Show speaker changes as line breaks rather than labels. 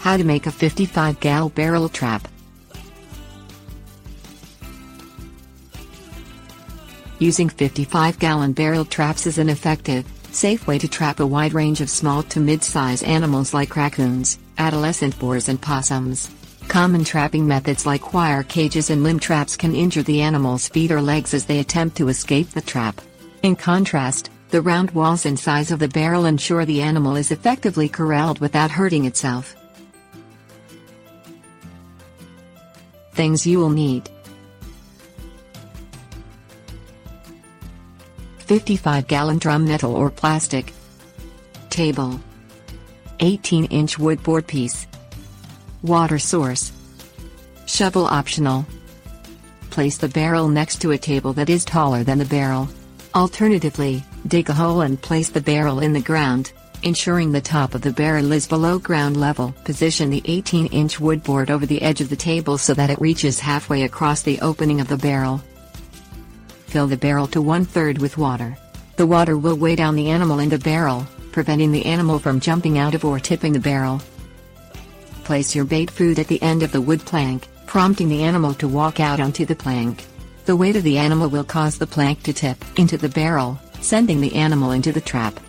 How to make a 55-gallon barrel trap. Using 55-gallon barrel traps is an effective, safe way to trap a wide range of small to mid-size animals like raccoons, adolescent boars and possums. Common trapping methods like wire cages and limb traps can injure the animal's feet or legs as they attempt to escape the trap. In contrast, the round walls and size of the barrel ensure the animal is effectively corralled without hurting itself. Things you will need: 55-gallon drum, metal or plastic. Table. 18-inch wood board piece. Water source. Shovel optional. Place the barrel next to a table that is taller than the barrel. Alternatively, dig a hole and place the barrel in the ground, ensuring the top of the barrel is below ground level. Position the 18-inch wood board over the edge of the table so that it reaches halfway across the opening of the barrel. Fill the barrel to 1/3 with water. The water will weigh down the animal in the barrel, preventing the animal from jumping out of or tipping the barrel. Place your bait food at the end of the wood plank, prompting the animal to walk out onto the plank. The weight of the animal will cause the plank to tip into the barrel, sending the animal into the trap.